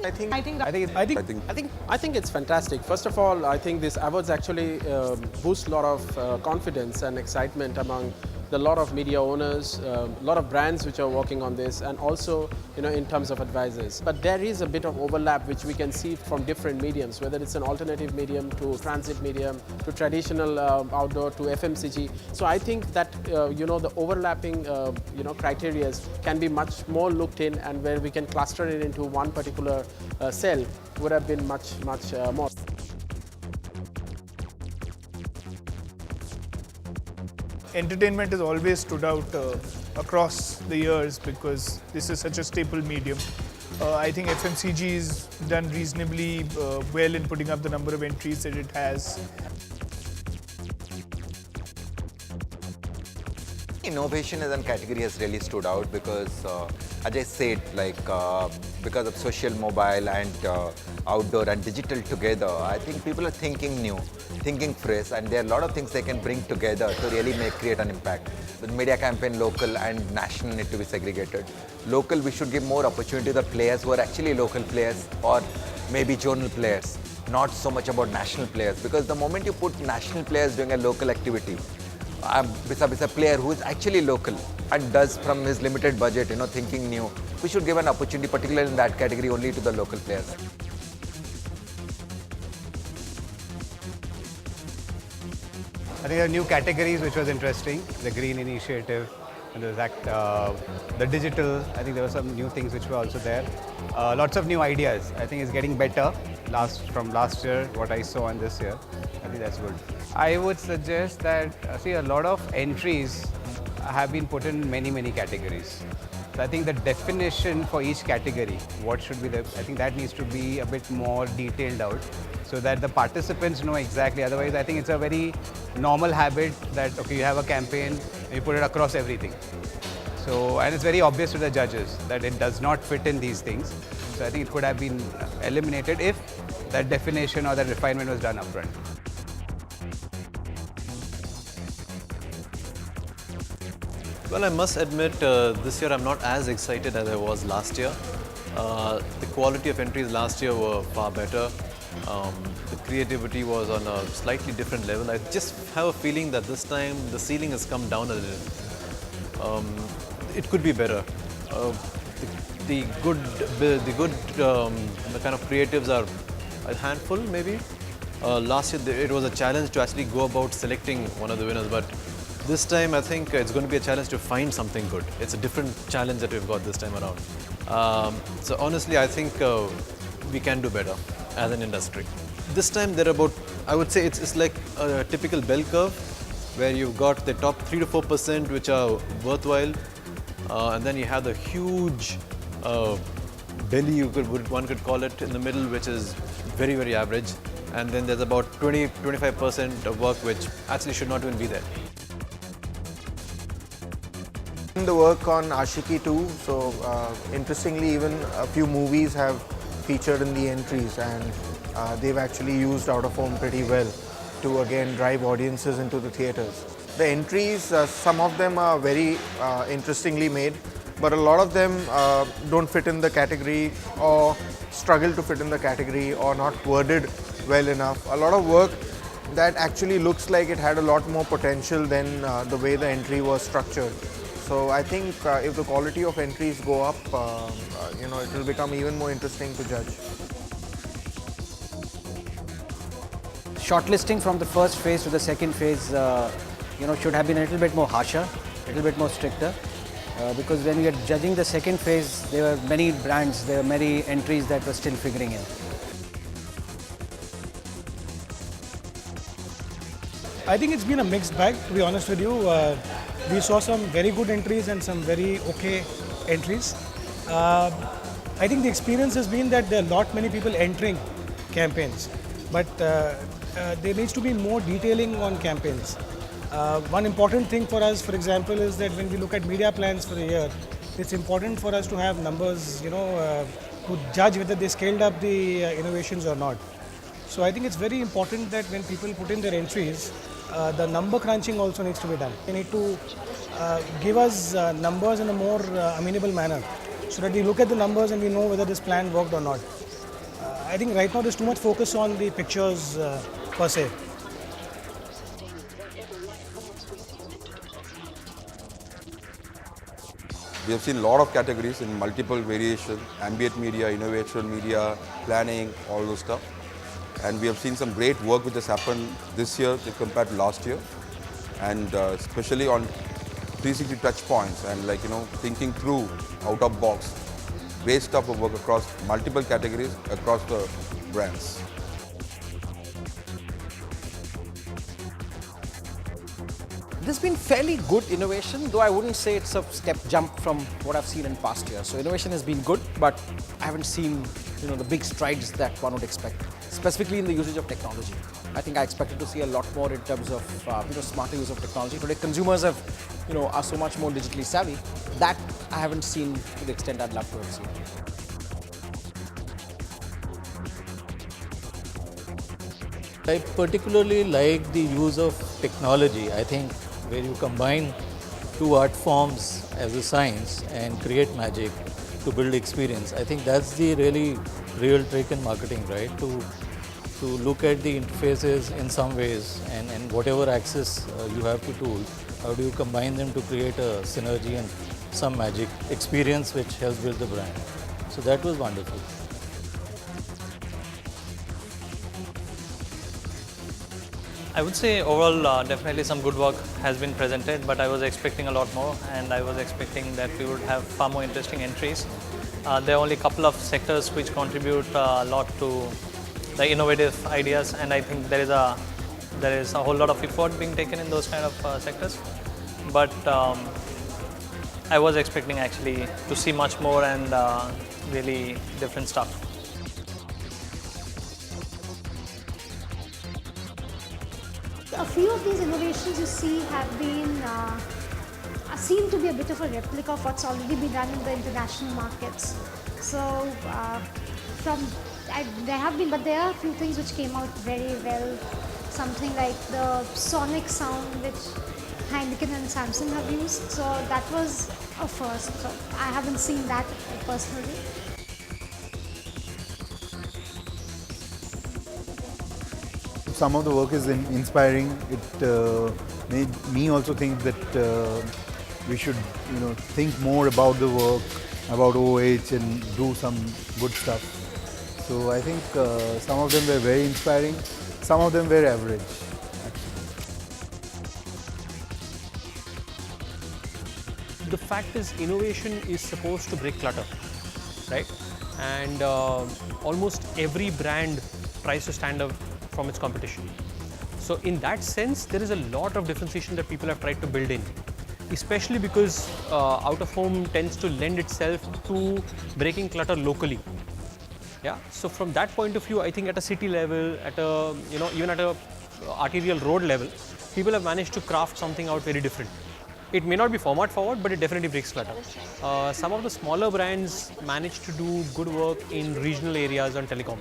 I think it's fantastic. First of all, I think these awards actually boost a lot of confidence and excitement among the lot of media owners, a lot of brands which are working on this, and also in terms of advisors. But there is a bit of overlap which we can see from different mediums, whether it's an alternative medium to transit medium to traditional outdoor to FMCG. So I think that the overlapping criteria can be much more looked in, and where we can cluster it into one particular cell would have been much more. Entertainment has always stood out across the years because this is such a staple medium. I think FMCG has done reasonably well in putting up the number of entries that it has. Innovation as a category has really stood out because, as I said, because of social, mobile and outdoor and digital together, I think people are thinking new, thinking fresh, and there are a lot of things they can bring together to really create an impact. The media campaign, local and national, need to be segregated. Local, we should give more opportunity to the players who are actually local players or maybe zonal players, not so much about national players, because the moment you put national players doing a local activity, vis-a-vis a player who is actually local and does from his limited budget, thinking new, we should give an opportunity, particularly in that category, only to the local players. I think there are new categories which was interesting, the green initiative, and there was the digital. I think there were some new things which were also there. Lots of new ideas. I think it's getting better from last year, what I saw, and this year. I think that's good. I would suggest that, a lot of entries have been put in many categories. So I think the definition for each category, what should be I think that needs to be a bit more detailed out so that the participants know exactly. Otherwise, I think it's a very normal habit that, okay, you have a campaign, and you put it across everything. So, and it's very obvious to the judges that it does not fit in these things. So I think it could have been eliminated if that definition or that refinement was done upfront. Well, I must admit, this year I'm not as excited as I was last year. The quality of entries last year were far better. The creativity was on a slightly different level. I just have a feeling that this time the ceiling has come down a little. It could be better. The kind of creatives are a handful, maybe. Last year it was a challenge to actually go about selecting one of the winners, but this time I think it's going to be a challenge to find something good. It's a different challenge that we've got this time around. So honestly, I think we can do better as an industry. This time there are about, I would say it's like a typical bell curve where you've got the top 3 to 4% which are worthwhile, and then you have the huge belly, one could call it, in the middle, which is very average, and then there's about 20-25% of work which actually should not even be there. The work on Aashiqui 2, so interestingly, even a few movies have featured in the entries, and they've actually used out of home pretty well to again drive audiences into the theatres. The entries, some of them are very interestingly made, but a lot of them don't fit in the category or struggle to fit in the category or not worded well enough. A lot of work that actually looks like it had a lot more potential than the way the entry was structured. So I think if the quality of entries go up, it will become even more interesting to judge. Shortlisting from the first phase to the second phase, should have been a little bit more harsher, a little bit more stricter. Because when we were judging the second phase, there were many brands, there were many entries that were still figuring in. I think it's been a mixed bag, to be honest with you. We saw some very good entries and some very okay entries. I think the experience has been that there are many people entering campaigns, but there needs to be more detailing on campaigns. One important thing for us, for example, is that when we look at media plans for the year, it's important for us to have numbers, to judge whether they scaled up the innovations or not. So I think it's very important that when people put in their entries, the number crunching also needs to be done. They need to give us numbers in a more amenable manner so that we look at the numbers and we know whether this plan worked or not. I think right now there's too much focus on the pictures per se. We have seen a lot of categories in multiple variations, ambient media, innovational media, planning, all those stuff. And we have seen some great work which has happened this year compared to last year. And especially on 360 touch points and thinking through out of box, great stuff of work across multiple categories, across the brands. There's been fairly good innovation, though I wouldn't say it's a step jump from what I've seen in past years. So innovation has been good, but I haven't seen the big strides that one would expect, specifically in the usage of technology. I think I expected to see a lot more in terms of smarter use of technology. Today, consumers are so much more digitally savvy. That I haven't seen to the extent I'd love to have seen. I particularly like the use of technology. I think where you combine two art forms as a science and create magic to build experience. I think that's the really real trick in marketing, right? To look at the interfaces in some ways and whatever access you have to tools, how do you combine them to create a synergy and some magic experience which helps build the brand. So that was wonderful. I would say overall definitely some good work has been presented, but I was expecting a lot more, and I was expecting that we would have far more interesting entries. There are only a couple of sectors which contribute a lot to the innovative ideas, and I think there is a whole lot of effort being taken in those kind of sectors. But I was expecting actually to see much more and really different stuff. A few of these innovations you see have been seem to be a bit of a replica of what's already been done in the international markets. So there are a few things which came out very well. Something like the sonic sound which Heineken and Samsung have used. So that was a first. So I haven't seen that personally. Some of the work is inspiring. It made me also think that we should, think more about the work, about OH, and do some good stuff. So I think some of them were very inspiring. Some of them were average. The fact is, innovation is supposed to break clutter, right? And almost every brand tries to stand out from its competition. So in that sense, there is a lot of differentiation that people have tried to build in, especially because out of home tends to lend itself to breaking clutter locally. Yeah. So from that point of view, I think at a city level, at a even at a arterial road level, people have managed to craft something out very different. It may not be format forward, but it definitely breaks clutter. Some of the smaller brands managed to do good work in regional areas on telecom.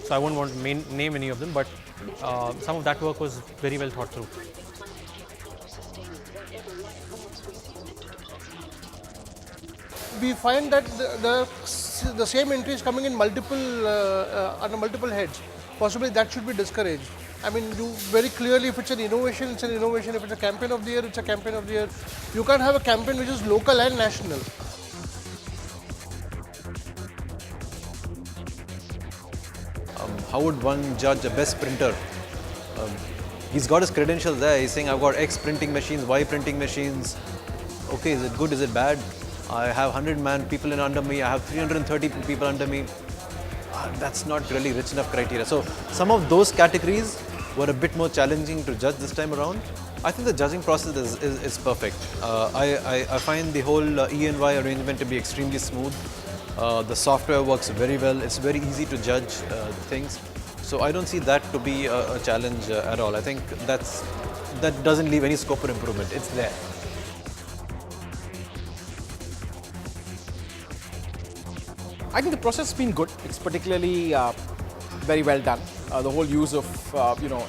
So I won't want to name any of them, but some of that work was very well thought through. We find that the same entry is coming in multiple under multiple heads. Possibly that should be discouraged. I mean, you very clearly, if it's an innovation, it's an innovation. If it's a campaign of the year, it's a campaign of the year. You can't have a campaign which is local and national. How would one judge a best printer? He's got his credentials there. He's saying, I've got X printing machines, Y printing machines. Okay, is it good? Is it bad? I have 100 people under me. I have 330 people under me. That's not really rich enough criteria. So some of those categories were a bit more challenging to judge this time around. I think the judging process is perfect. I find the whole E&Y arrangement to be extremely smooth. The software works very well. It's very easy to judge things. So I don't see that to be a challenge at all. I think that doesn't leave any scope for improvement. It's there. I think the process has been good. It's particularly very well done. The whole use of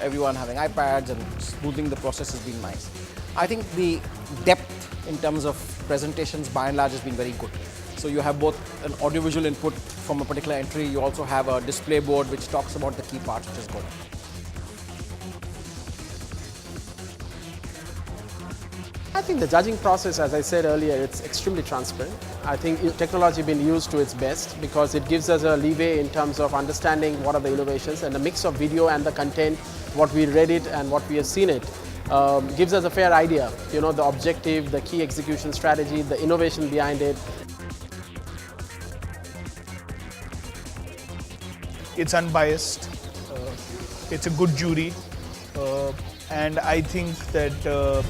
everyone having iPads and smoothing the process has been nice. I think the depth in terms of presentations by and large has been very good. So you have both an audiovisual input from a particular entry, you also have a display board which talks about the key parts, which is good. I think the judging process, as I said earlier, it's extremely transparent. I think technology been used to its best because it gives us a leeway in terms of understanding what are the innovations, and the mix of video and the content, what we read it and what we have seen it, gives us a fair idea, you know, the objective, the key execution strategy, the innovation behind it. It's unbiased, it's a good jury, and I think that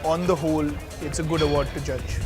on the whole, it's a good award to judge.